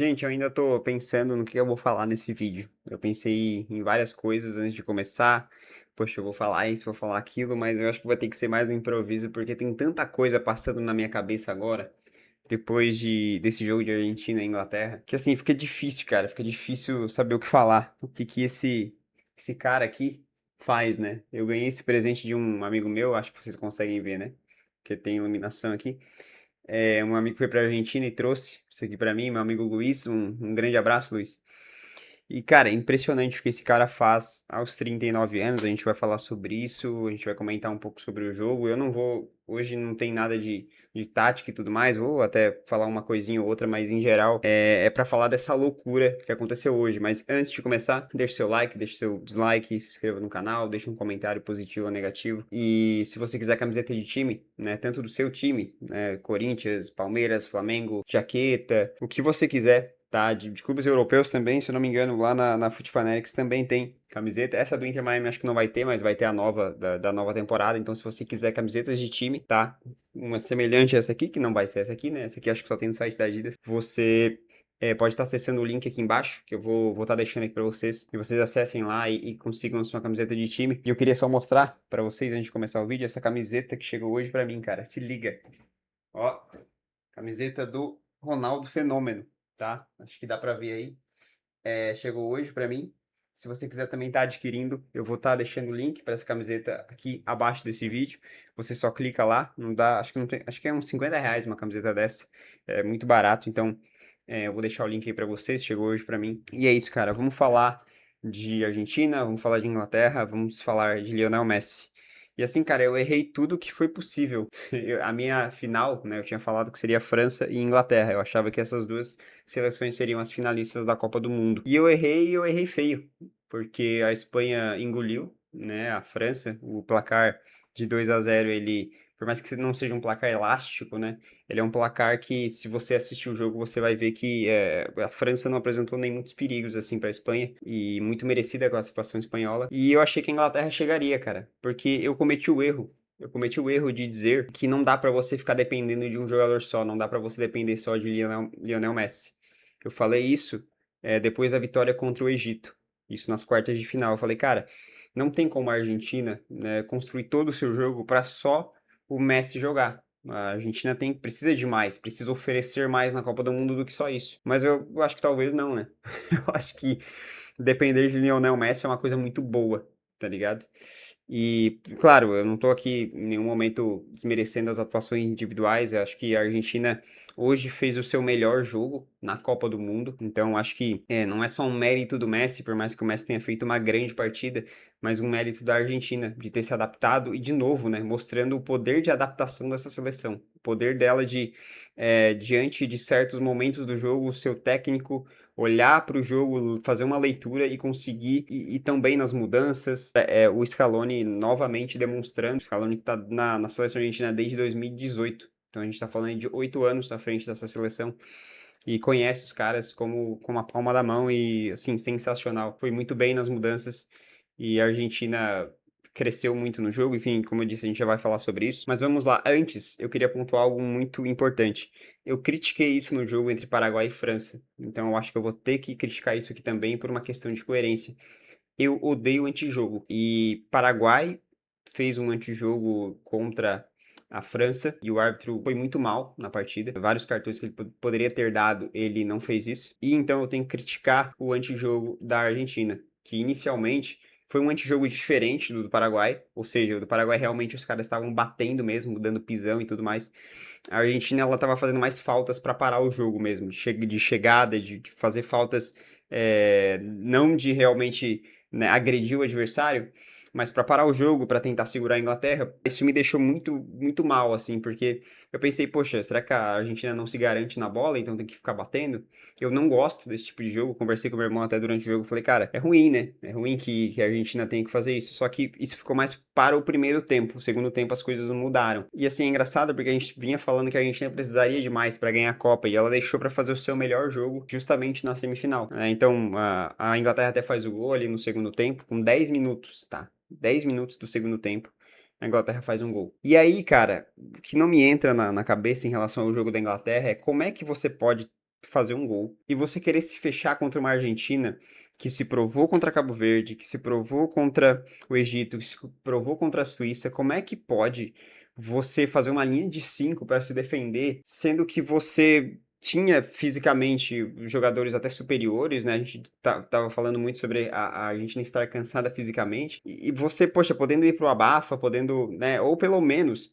Gente, eu ainda tô pensando no que eu vou falar nesse vídeo. Eu pensei em várias coisas antes de começar. Poxa, eu vou falar isso, vou falar aquilo, mas eu acho que vai ter que ser mais no improviso, porque tem tanta coisa passando na minha cabeça agora, depois desse jogo de Argentina e Inglaterra, que assim, fica difícil, cara. Fica difícil saber o que falar. O que que esse cara aqui faz, né? Eu ganhei esse presente de um amigo meu, acho que vocês conseguem ver, né? Porque tem iluminação aqui. Um amigo foi pra Argentina e trouxe isso aqui pra mim, meu amigo Luiz. Um grande abraço, Luiz. E, cara, é impressionante o que esse cara faz aos 39 anos. A gente vai falar sobre isso, a gente vai comentar um pouco sobre o jogo. Eu não vou. Hoje não tem nada de tática e tudo mais. Vou até falar uma coisinha ou outra, mas em geral é para falar dessa loucura que aconteceu hoje. Mas antes de começar, deixe seu like, deixe seu dislike, se inscreva no canal, deixe um comentário positivo ou negativo. E se você quiser camiseta de time, né, tanto do seu time, né, Corinthians, Palmeiras, Flamengo, jaqueta, o que você quiser. Tá, de clubes europeus também, se eu não me engano, lá na Foot Fanatics também tem camiseta. Essa do Inter Miami acho que não vai ter, mas vai ter a nova, da nova temporada. Então, se você quiser camisetas de time, tá? Uma semelhante a essa aqui, que não vai ser essa aqui, né? Essa aqui acho que só tem no site da Adidas. Você pode estar acessando o link aqui embaixo, que eu vou estar deixando aqui pra vocês. E vocês acessem lá e consigam a sua camiseta de time. E eu queria só mostrar pra vocês, antes de começar o vídeo, essa camiseta que chegou hoje pra mim, cara. Se liga. Ó, camiseta do Ronaldo Fenômeno, tá? Acho que dá pra ver aí. Chegou hoje pra mim. Se você quiser também estar adquirindo, eu vou estar deixando o link para essa camiseta aqui abaixo desse vídeo. Você só clica lá, não dá, acho que não tem, acho que é uns R$ 50 uma camiseta dessa. É muito barato, então eu vou deixar o link aí para vocês. Chegou hoje pra mim. E é isso, cara. Vamos falar de Argentina, vamos falar de Inglaterra, vamos falar de Lionel Messi. E assim, cara, eu errei tudo que foi possível. A minha final, né, eu tinha falado que seria França e Inglaterra. Eu achava que essas duas seleções seriam as finalistas da Copa do Mundo. E eu errei feio, porque a Espanha engoliu, né, a França. O placar de 2-0 ele, por mais que não seja um placar elástico, né, ele é um placar que, se você assistir o jogo, você vai ver que a França não apresentou nem muitos perigos assim para a Espanha, e muito merecida a classificação espanhola. E eu achei que a Inglaterra chegaria, cara, porque eu cometi o erro. Eu cometi o erro de dizer que não dá pra você ficar dependendo de um jogador só, não dá pra você depender só de Lionel Messi. Eu falei isso depois da vitória contra o Egito, isso nas quartas de final. Eu falei, cara, não tem como a Argentina, né, construir todo o seu jogo para só o Messi jogar. A Argentina precisa de mais, precisa oferecer mais na Copa do Mundo do que só isso. Mas eu acho que talvez não, né? Eu acho que depender de Lionel Messi é uma coisa muito boa, tá ligado? E, claro, eu não tô aqui em nenhum momento desmerecendo as atuações individuais. Eu acho que a Argentina hoje fez o seu melhor jogo na Copa do Mundo. Então, acho que não é só um mérito do Messi, por mais que o Messi tenha feito uma grande partida, mas um mérito da Argentina de ter se adaptado e, de novo, né, mostrando o poder de adaptação dessa seleção. O poder dela diante de certos momentos do jogo, o seu técnico olhar para o jogo, fazer uma leitura e conseguir ir tão bem nas mudanças. O Scaloni novamente demonstrando, o Scaloni que está na seleção argentina desde 2018. Então a gente está falando de 8 anos à frente dessa seleção e conhece os caras como a palma da mão e, assim, sensacional. Foi muito bem nas mudanças e a Argentina cresceu muito no jogo. Enfim, como eu disse, a gente já vai falar sobre isso. Mas vamos lá. Antes, eu queria pontuar algo muito importante. Eu critiquei isso no jogo entre Paraguai e França. Então eu acho que eu vou ter que criticar isso aqui também por uma questão de coerência. Eu odeio antijogo. E Paraguai fez um antijogo contra a França e o árbitro foi muito mal na partida. Vários cartões que ele poderia ter dado, ele não fez isso. E então eu tenho que criticar o antijogo da Argentina, que inicialmente foi um antijogo diferente do Paraguai, ou seja, o do Paraguai realmente os caras estavam batendo mesmo, dando pisão e tudo mais. A Argentina ela estava fazendo mais faltas para parar o jogo mesmo, de chegada, de fazer faltas não de realmente, né, agredir o adversário, mas para parar o jogo, para tentar segurar a Inglaterra. Isso me deixou muito, muito mal, assim, porque eu pensei, poxa, será que a Argentina não se garante na bola, então tem que ficar batendo? Eu não gosto desse tipo de jogo, conversei com meu irmão até durante o jogo, falei, cara, é ruim, né? É ruim que a Argentina tenha que fazer isso, só que isso ficou mais para o primeiro tempo, o segundo tempo as coisas mudaram. E assim, é engraçado porque a gente vinha falando que a Argentina precisaria de mais para ganhar a Copa, e ela deixou para fazer o seu melhor jogo justamente na semifinal, né? Então, a Inglaterra até faz o gol ali no segundo tempo, com 10 minutos, tá? 10 minutos do segundo tempo, a Inglaterra faz um gol. E aí, cara, o que não me entra na cabeça em relação ao jogo da Inglaterra é como é que você pode fazer um gol e você querer se fechar contra uma Argentina que se provou contra Cabo Verde, que se provou contra o Egito, que se provou contra a Suíça, como é que pode você fazer uma linha de 5 para se defender, sendo que você tinha fisicamente jogadores até superiores, né? A gente tava falando muito sobre a Argentina estar cansada fisicamente. E você, poxa, podendo ir pro abafa, podendo, né? Ou pelo menos,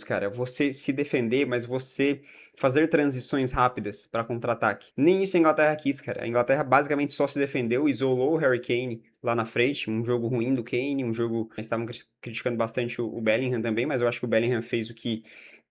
cara, você se defender, mas você fazer transições rápidas para contra-ataque. Nem isso a Inglaterra quis, cara. A Inglaterra basicamente só se defendeu, isolou o Harry Kane lá na frente, um jogo ruim do Kane, um jogo... Eles estavam criticando bastante o Bellingham também, mas eu acho que o Bellingham fez o que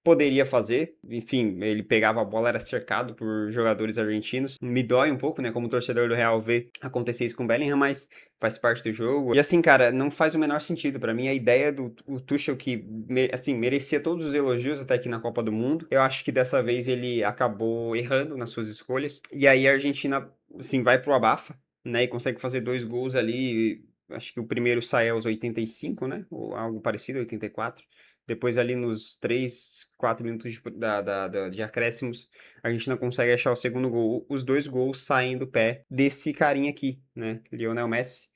poderia fazer. Enfim, ele pegava a bola, era cercado por jogadores argentinos. Me dói um pouco, né, como torcedor do Real ver acontecer isso com o Bellingham, mas faz parte do jogo. E assim, cara, não faz o menor sentido para mim a ideia do o Tuchel que, assim, merecia todos os elogios até aqui na Copa do Mundo. Eu acho que dessa vez ele acabou errando nas suas escolhas. E aí a Argentina, assim, vai pro abafa, né, e consegue fazer 2 gols ali. Acho que o primeiro sai aos 85, né? Ou algo parecido, 84. Depois, ali nos 3, 4 minutos de acréscimos, a Argentina consegue achar o segundo gol. Os 2 gols saem do pé desse carinha aqui, né? Lionel Messi.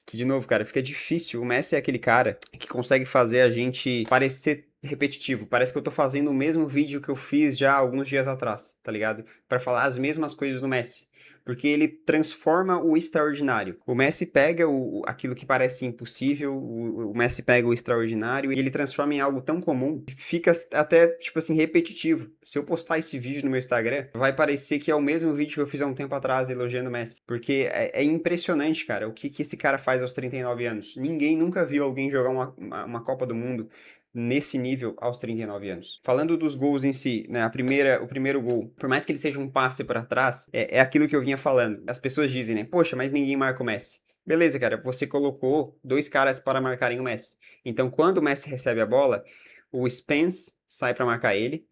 Que, de novo, cara, fica difícil. O Messi é aquele cara que consegue fazer a gente parecer repetitivo. Parece que eu tô fazendo o mesmo vídeo que eu fiz já alguns dias atrás, tá ligado? Pra falar as mesmas coisas do Messi. Porque ele transforma o extraordinário. O Messi pega aquilo que parece impossível, o Messi pega o extraordinário e ele transforma em algo tão comum que fica até, tipo assim, repetitivo. Se eu postar esse vídeo no meu Instagram, vai parecer que é o mesmo vídeo que eu fiz há um tempo atrás elogiando o Messi. Porque é impressionante, cara, o que esse cara faz aos 39 anos. Ninguém nunca viu alguém jogar uma Copa do Mundo nesse nível aos 39 anos. Falando dos gols em si, né, o primeiro gol, por mais que ele seja um passe para trás, é aquilo que eu vinha falando. As pessoas dizem, né, poxa, mas ninguém marca o Messi. Beleza, cara, você colocou 2 caras para marcarem o Messi. Então, quando o Messi recebe a bola, o Spence sai para marcar ele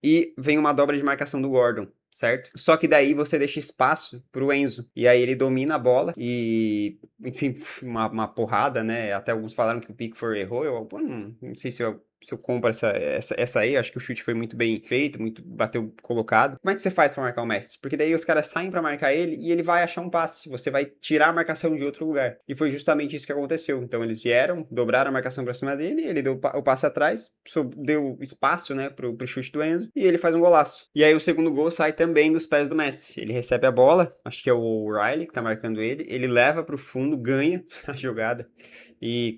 e vem uma dobra de marcação do Gordon, certo? Só que daí você deixa espaço pro Enzo. E aí ele domina a bola e, enfim, uma porrada, né? Até alguns falaram que o Pickford errou. Eu não sei se eu compro essa aí. Acho que o chute foi muito bem feito, muito bateu colocado. Como é que você faz pra marcar o Messi? Porque daí os caras saem pra marcar ele e ele vai achar um passe. Você vai tirar a marcação de outro lugar. E foi justamente isso que aconteceu. Então eles vieram, dobraram a marcação pra cima dele, ele deu o passe atrás, deu espaço, né, pro chute do Enzo, e ele faz um golaço. E aí o segundo gol sai também dos pés do Messi. Ele recebe a bola, acho que é o Riley que tá marcando ele leva pro fundo, ganha a jogada e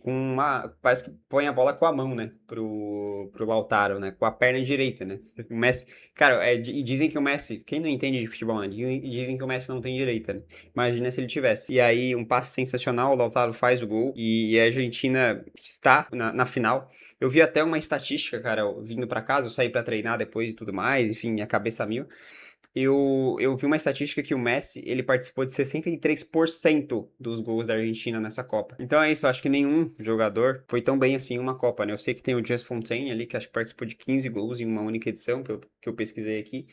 parece que põe a bola com a mão, né, pro Lautaro, né, com a perna direita, né. O Messi, cara, e dizem que o Messi, quem não entende de futebol, né, dizem que o Messi não tem direita, né. Imagina se ele tivesse. E aí um passe sensacional, o Lautaro faz o gol e a Argentina está na final. Eu vi até uma estatística, cara, vindo pra casa, eu saí pra treinar depois e tudo mais, enfim, minha cabeça a mil. Eu vi uma estatística que o Messi, ele participou de 63% dos gols da Argentina nessa Copa. Então é isso, eu acho que nenhum jogador foi tão bem assim em uma Copa, né? Eu sei que tem o Just Fontaine ali, que acho que participou de 15 gols em uma única edição, que eu pesquisei aqui.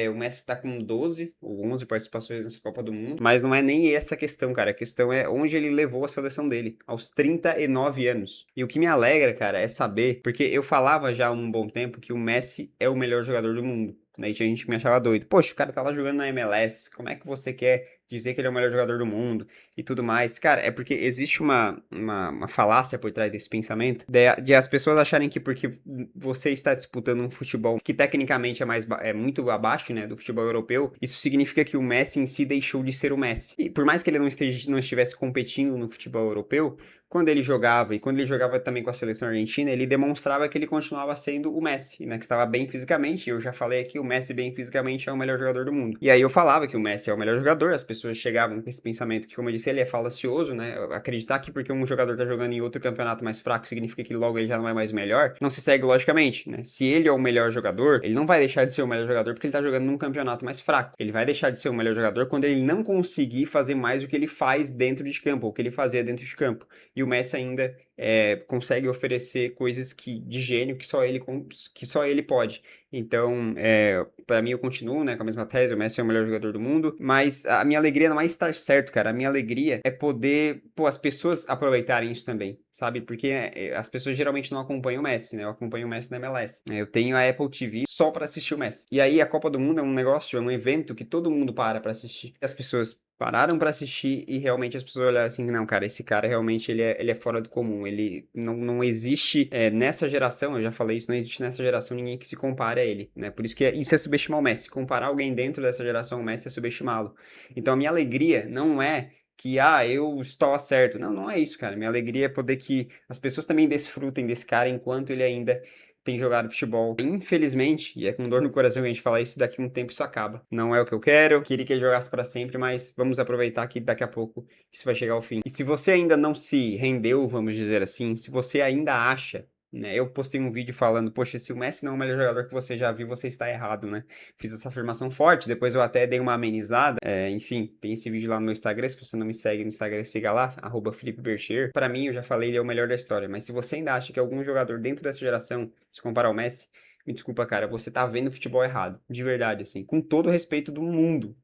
O Messi tá com 12 ou 11 participações nessa Copa do Mundo. Mas não é nem essa a questão, cara. A questão é onde ele levou a seleção dele, aos 39 anos. E o que me alegra, cara, é saber, porque eu falava já há um bom tempo que o Messi é o melhor jogador do mundo. Né? E tinha gente que me achava doido. Poxa, o cara tá lá jogando na MLS. Como é que você quer dizer que ele é o melhor jogador do mundo e tudo mais? Cara, é porque existe uma falácia por trás desse pensamento de as pessoas acharem que porque você está disputando um futebol que tecnicamente é muito abaixo, né, do futebol europeu, isso significa que o Messi em si deixou de ser o Messi. E por mais que ele não estivesse competindo no futebol europeu, quando ele jogava, e quando ele jogava também com a seleção argentina, ele demonstrava que ele continuava sendo o Messi, né? Que estava bem fisicamente. Eu já falei aqui, o Messi bem fisicamente é o melhor jogador do mundo. E aí eu falava que o Messi é o melhor jogador, as pessoas chegavam com esse pensamento que, como eu disse, ele é falacioso, né? Acreditar que porque um jogador tá jogando em outro campeonato mais fraco significa que logo ele já não é mais o melhor, não se segue logicamente, né? Se ele é o melhor jogador, ele não vai deixar de ser o melhor jogador porque ele tá jogando num campeonato mais fraco. Ele vai deixar de ser o melhor jogador quando ele não conseguir fazer mais o que ele faz dentro de campo, ou o que ele fazia dentro de campo. E e o Messi ainda consegue oferecer coisas de gênio que só ele pode. Então, para mim, eu continuo, né, com a mesma tese, o Messi é o melhor jogador do mundo, mas a minha alegria não é estar certo, cara. A minha alegria é poder, pô, as pessoas aproveitarem isso também, sabe? Porque as pessoas geralmente não acompanham o Messi, né? Eu acompanho o Messi na MLS. Eu tenho a Apple TV só para assistir o Messi. E aí a Copa do Mundo é um negócio, é um evento que todo mundo para assistir. As pessoas pararam para assistir e realmente as pessoas olharam assim, não, cara, esse cara realmente ele é fora do comum. Ele não existe nessa geração, eu já falei isso, não existe nessa geração ninguém que se compare a ele, né? Por isso que isso é subestimar o Messi. Comparar alguém dentro dessa geração, o Messi é subestimá-lo. Então a minha alegria não é que, eu estou certo. Não, não é isso, cara. Minha alegria é poder que as pessoas também desfrutem desse cara enquanto ele ainda tem jogado futebol. Infelizmente, e é com dor no coração que a gente fala isso, daqui a um tempo isso acaba. Não é o que eu quero, queria que ele jogasse para sempre, mas vamos aproveitar que daqui a pouco isso vai chegar ao fim. E se você ainda não se rendeu, vamos dizer assim, se você ainda acha, né? Eu postei um vídeo falando, poxa, se o Messi não é o melhor jogador que você já viu, você está errado, né? Fiz essa afirmação forte, depois eu até dei uma amenizada. Enfim, tem esse vídeo lá no meu Instagram, se você não me segue no Instagram, siga lá, @FelipeBercher. Pra mim, eu já falei, ele é o melhor da história, mas se você ainda acha que algum jogador dentro dessa geração se comparar ao Messi, me desculpa, cara, você tá vendo futebol errado, de verdade, assim, com todo o respeito do mundo.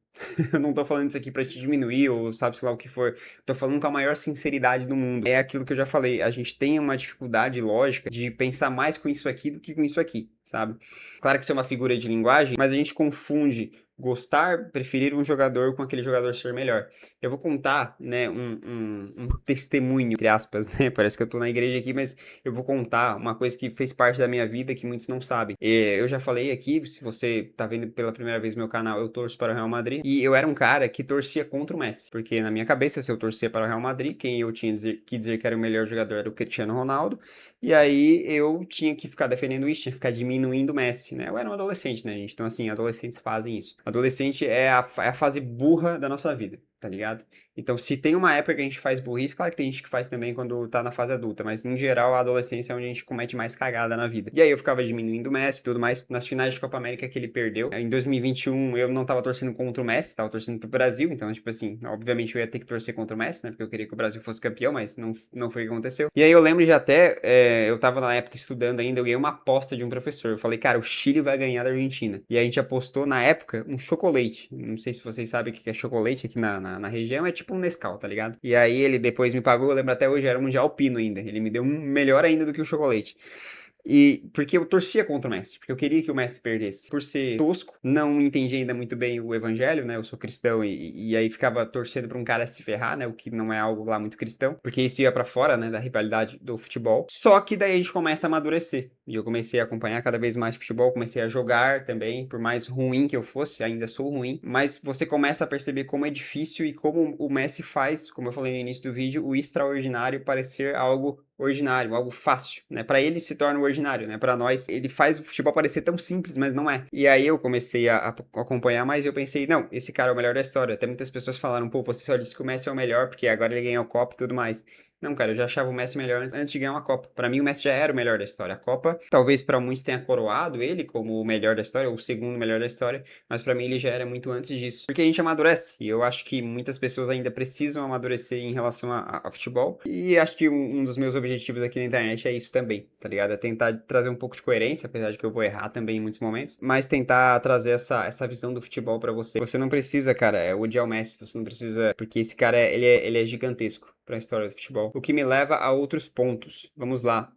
Eu não tô falando isso aqui pra te diminuir ou sabe-se lá o que for. Tô falando com a maior sinceridade do mundo. É aquilo que eu já falei. A gente tem uma dificuldade lógica de pensar mais com isso aqui do que com isso aqui, sabe? Claro que isso é uma figura de linguagem, mas a gente confunde gostar, preferir um jogador com aquele jogador ser melhor. Eu vou contar, né, um testemunho, entre aspas, né? Parece que eu tô na igreja aqui, mas eu vou contar uma coisa que fez parte da minha vida que muitos não sabem. Eu já falei aqui, se você tá vendo pela primeira vez meu canal, eu torço para o Real Madrid. E eu era um cara que torcia contra o Messi. Porque na minha cabeça, se eu torcia para o Real Madrid, quem eu tinha que dizer que era o melhor jogador era o Cristiano Ronaldo. E aí eu tinha que ficar defendendo isso, tinha que ficar diminuindo o Messi, né? Eu era um adolescente, né, gente? Então, assim, adolescentes fazem isso. Adolescente é a fase burra da nossa vida, tá ligado? Então, se tem uma época que a gente faz burrice, claro que tem gente que faz também quando tá na fase adulta, mas em geral a adolescência é onde a gente comete mais cagada na vida. E aí eu ficava diminuindo o Messi e tudo mais. Nas finais de Copa América que ele perdeu, em 2021 eu não tava torcendo contra o Messi, tava torcendo pro Brasil, então, tipo assim, obviamente eu ia ter que torcer contra o Messi, né, porque eu queria que o Brasil fosse campeão, mas não foi o que aconteceu. E aí eu lembro de até, eu tava na época estudando ainda, eu ganhei uma aposta de um professor. Eu falei, cara, o Chile vai ganhar da Argentina. E a gente apostou na época um chocolate. Não sei se vocês sabem o que é chocolate aqui na região, é tipo um Nescau, tá ligado? E aí ele depois me pagou, eu lembro até hoje, era um de Alpino ainda. Ele me deu um melhor ainda do que o chocolate. E porque eu torcia contra o Messi, porque eu queria que o Messi perdesse. Por ser tosco, não entendi ainda muito bem o evangelho, né? Eu sou cristão e aí ficava torcendo pra um cara se ferrar, né? O que não é algo lá muito cristão, porque isso ia pra fora, né, da rivalidade do futebol. Só que daí a gente começa a amadurecer. E eu comecei a acompanhar cada vez mais futebol, comecei a jogar também, por mais ruim que eu fosse, ainda sou ruim, mas você começa a perceber como é difícil e como o Messi faz, como eu falei no início do vídeo, o extraordinário parecer algo ordinário, algo fácil, né? Para ele se torna o ordinário, né? Para nós, ele faz o futebol parecer tão simples, mas não é. E aí eu comecei a acompanhar mais e eu pensei, não, esse cara é o melhor da história. Até muitas pessoas falaram, pô, você só disse que o Messi é o melhor porque agora ele ganhou a Copa e tudo mais. Não, cara, eu já achava o Messi melhor antes de ganhar uma Copa. Para mim, o Messi já era o melhor da história. A Copa, talvez para muitos tenha coroado ele como o melhor da história, ou o segundo melhor da história, mas para mim ele já era muito antes disso. Porque a gente amadurece, e eu acho que muitas pessoas ainda precisam amadurecer em relação a futebol, e acho que um dos meus objetivos aqui na internet é isso também, tá ligado? É tentar trazer um pouco de coerência, apesar de que eu vou errar também em muitos momentos, mas tentar trazer essa visão do futebol para você. Você não precisa, cara, odiar o Messi, você não precisa, porque esse cara, ele é gigantesco para a história do futebol. O que me leva a outros pontos. Vamos lá.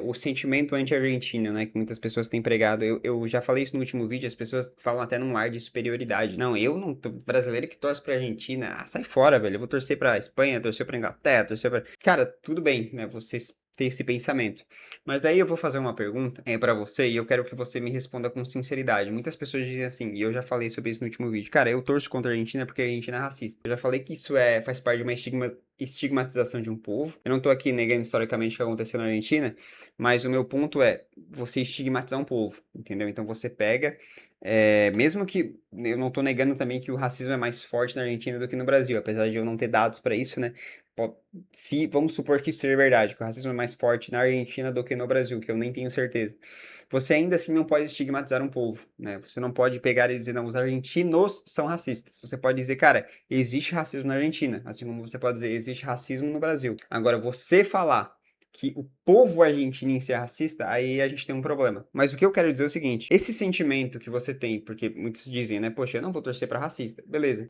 O sentimento anti-Argentina, né, que muitas pessoas têm pregado. Eu já falei isso no último vídeo, as pessoas falam até num ar de superioridade. Não, eu não tô brasileiro que torce pra Argentina. Ah, sai fora, velho. Eu vou torcer pra Espanha, torcer pra Inglaterra, torcer pra... Cara, tudo bem, né, vocês ter esse pensamento. Mas daí eu vou fazer uma pergunta para você e eu quero que você me responda com sinceridade. Muitas pessoas dizem assim, e eu já falei sobre isso no último vídeo. Cara, eu torço contra a Argentina porque a Argentina é racista. Eu já falei que isso faz parte de uma estigmatização de um povo. Eu não tô aqui negando historicamente o que aconteceu na Argentina, mas o meu ponto é você estigmatizar um povo, entendeu? Então você pega, mesmo que eu não tô negando também que o racismo é mais forte na Argentina do que no Brasil, apesar de eu não ter dados para isso, né? Se vamos supor que isso é verdade, que o racismo é mais forte na Argentina do que no Brasil, que eu nem tenho certeza. Você ainda assim não pode estigmatizar um povo, né? Você não pode pegar e dizer, não, os argentinos são racistas. Você pode dizer, cara, existe racismo na Argentina, assim como você pode dizer, existe racismo no Brasil. Agora, você falar que o povo argentino em si é racista, aí a gente tem um problema. Mas o que eu quero dizer é o seguinte: esse sentimento que você tem, porque muitos dizem, né, poxa, eu não vou torcer pra racista. Beleza.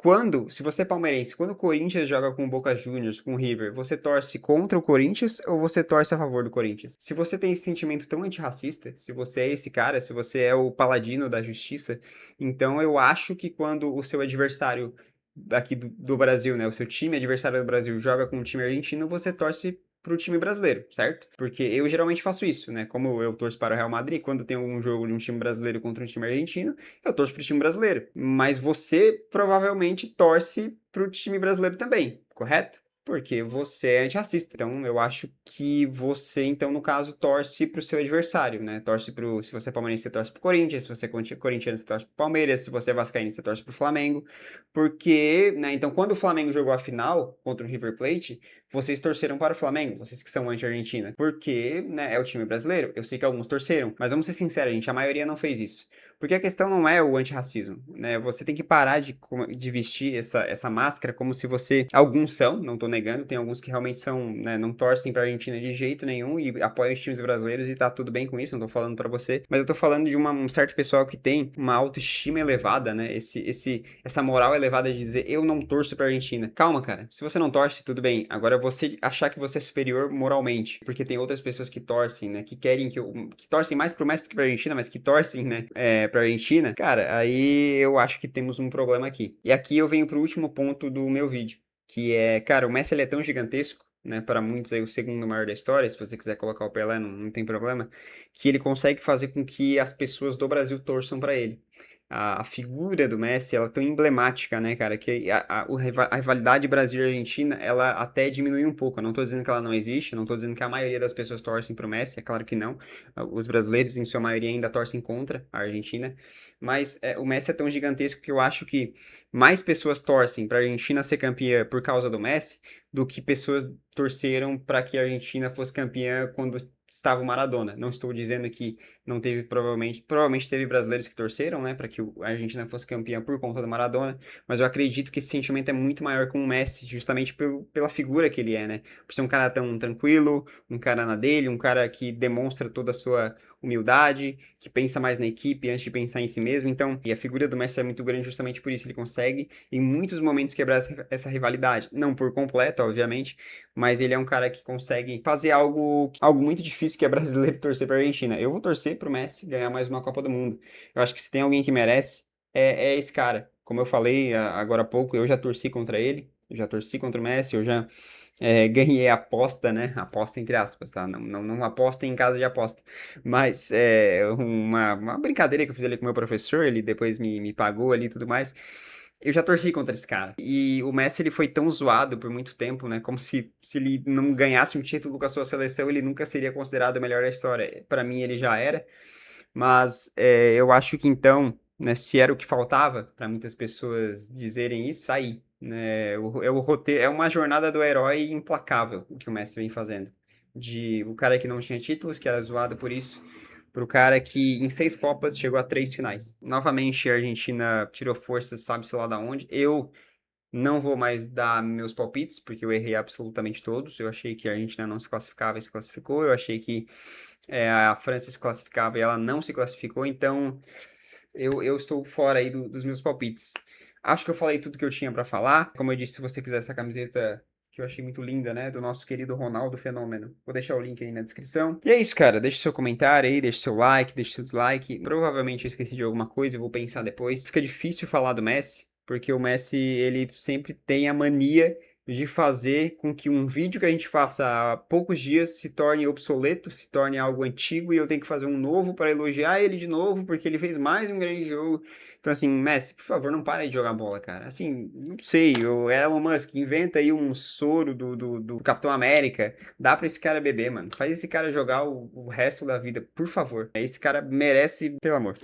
Se você é palmeirense, quando o Corinthians joga com o Boca Juniors, com o River, você torce contra o Corinthians ou você torce a favor do Corinthians? Se você tem esse sentimento tão antirracista, se você é esse cara, se você é o paladino da justiça, então eu acho que quando o seu adversário daqui do Brasil, né, o seu time adversário do Brasil joga com um time argentino, você torce pro time brasileiro, certo? Porque eu geralmente faço isso, né? Como eu torço para o Real Madrid, quando tem um jogo de um time brasileiro contra um time argentino, eu torço pro time brasileiro. Mas você provavelmente torce pro time brasileiro também, correto? Porque você é antirracista. Então, eu acho que você, então, no caso, torce pro seu adversário, né? Se você é palmeirense, você torce pro Corinthians, se você é corintiano, você torce pro Palmeiras, se você é vascaíno, você torce pro Flamengo. Porque, né? Então, quando o Flamengo jogou a final contra o River Plate, vocês torceram para o Flamengo, vocês que são anti-Argentina, porque, né, é o time brasileiro. Eu sei que alguns torceram, mas vamos ser sinceros, gente, a maioria não fez isso. Porque a questão não é o antirracismo, né? Você tem que parar de vestir essa máscara como se você... Alguns são, não tô negando, tem alguns que realmente são, né, não torcem pra Argentina de jeito nenhum e apoiam os times brasileiros e tá tudo bem com isso, não tô falando pra você. Mas eu tô falando de um certo pessoal que tem uma autoestima elevada, né? Essa moral elevada de dizer, eu não torço pra Argentina. Calma, cara. Se você não torce, tudo bem. Agora, você achar que você é superior moralmente, porque tem outras pessoas que torcem, né? Que torcem mais pro Messi do que pra Argentina, mas que torcem, né? Pra Argentina. Cara, aí eu acho que temos um problema aqui. E aqui eu venho pro último ponto do meu vídeo, que é, cara, o Messi ele é tão gigantesco, né, para muitos aí o segundo maior da história, se você quiser colocar o Pelé, não tem problema, que ele consegue fazer com que as pessoas do Brasil torçam para ele. A figura do Messi, ela é tão emblemática, né, cara, que a rivalidade Brasil-Argentina, ela até diminui um pouco. Eu não tô dizendo que ela não existe, não tô dizendo que a maioria das pessoas torcem pro Messi, é claro que não. Os brasileiros, em sua maioria, ainda torcem contra a Argentina, mas o Messi é tão gigantesco que eu acho que mais pessoas torcem para a Argentina ser campeã por causa do Messi do que pessoas torceram para que a Argentina fosse campeã quando estava o Maradona. Não estou dizendo que não teve, provavelmente teve brasileiros que torceram, né, para que a Argentina fosse campeã por conta do Maradona, mas eu acredito que esse sentimento é muito maior com o Messi, justamente pela figura que ele é, né? Por ser um cara tão tranquilo, um cara na dele, um cara que demonstra toda a sua humildade, que pensa mais na equipe antes de pensar em si mesmo. Então, e a figura do Messi é muito grande justamente por isso. Ele consegue, em muitos momentos, quebrar essa rivalidade. Não por completo, obviamente, mas ele é um cara que consegue fazer algo muito difícil que é brasileiro torcer para a Argentina. Eu vou torcer pro Messi ganhar mais uma Copa do Mundo. Eu acho que se tem alguém que merece, é esse cara. Como eu falei agora há pouco, eu já torci contra ele, eu já torci contra o Messi, eu já ganhei a aposta, né? Aposta entre aspas, tá? Não aposta em casa de aposta. Mas uma brincadeira que eu fiz ali com o meu professor, ele depois me pagou ali e tudo mais. Eu já torci contra esse cara. E o Messi, ele foi tão zoado por muito tempo, né? Como se ele não ganhasse um título com a sua seleção, ele nunca seria considerado o melhor da história. Para mim, ele já era. Mas eu acho que então, né, se era o que faltava para muitas pessoas dizerem isso, tá aí. Né, o roteiro, é uma jornada do herói implacável o que o Messi vem fazendo. De o cara que não tinha títulos, que era zoado por isso, pro cara que em 6 Copas chegou a 3 finais. Novamente a Argentina tirou forças, sabe-se lá da onde. Eu não vou mais dar meus palpites, porque eu errei absolutamente todos. Eu achei que a Argentina não se classificava e se classificou. Eu achei que a França se classificava e ela não se classificou. Então, eu estou fora aí dos meus palpites. Acho que eu falei tudo que eu tinha para falar. Como eu disse, se você quiser essa camiseta que eu achei muito linda, né? Do nosso querido Ronaldo Fenômeno. Vou deixar o link aí na descrição. E é isso, cara. Deixa seu comentário aí, deixa seu like, deixa seu dislike. Provavelmente eu esqueci de alguma coisa, eu vou pensar depois. Fica difícil falar do Messi, porque o Messi, ele sempre tem a mania de fazer com que um vídeo que a gente faça há poucos dias se torne obsoleto, se torne algo antigo e eu tenho que fazer um novo para elogiar ele de novo, porque ele fez mais um grande jogo. Então, assim, Messi, por favor, não pare de jogar bola, cara. Assim, não sei, o Elon Musk inventa aí um soro do Capitão América. Dá pra esse cara beber, mano. Faz esse cara jogar o resto da vida, por favor. Esse cara merece, pelo amor.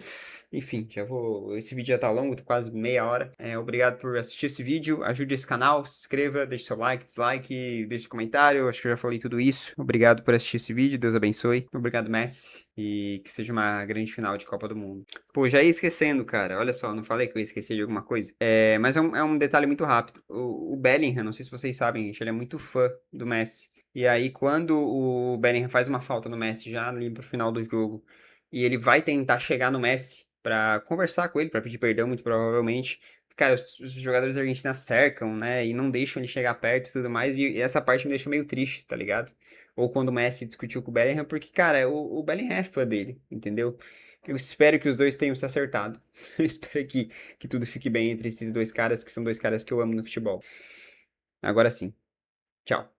Enfim, já vou. Esse vídeo já tá longo, tá quase meia hora. Obrigado por assistir esse vídeo. Ajude esse canal, se inscreva, deixe seu like, dislike, deixe comentário. Acho que eu já falei tudo isso. Obrigado por assistir esse vídeo. Deus abençoe. Obrigado, Messi. E que seja uma grande final de Copa do Mundo. Pô, já ia esquecendo, cara. Olha só, não falei que eu ia esquecer de alguma coisa. Mas é um detalhe muito rápido. O Bellingham, não sei se vocês sabem, gente, ele é muito fã do Messi. E aí, quando o Bellingham faz uma falta no Messi já ali pro final do jogo, e ele vai tentar chegar no Messi pra conversar com ele, pra pedir perdão, muito provavelmente. Cara, os jogadores argentinos cercam, né, e não deixam ele chegar perto e tudo mais, e essa parte me deixa meio triste, tá ligado? Ou quando o Messi discutiu com o Bellingham, porque, cara, o Bellingham é fã dele, entendeu? Eu espero que os dois tenham se acertado. Eu espero que tudo fique bem entre esses dois caras, que são dois caras que eu amo no futebol. Agora sim. Tchau.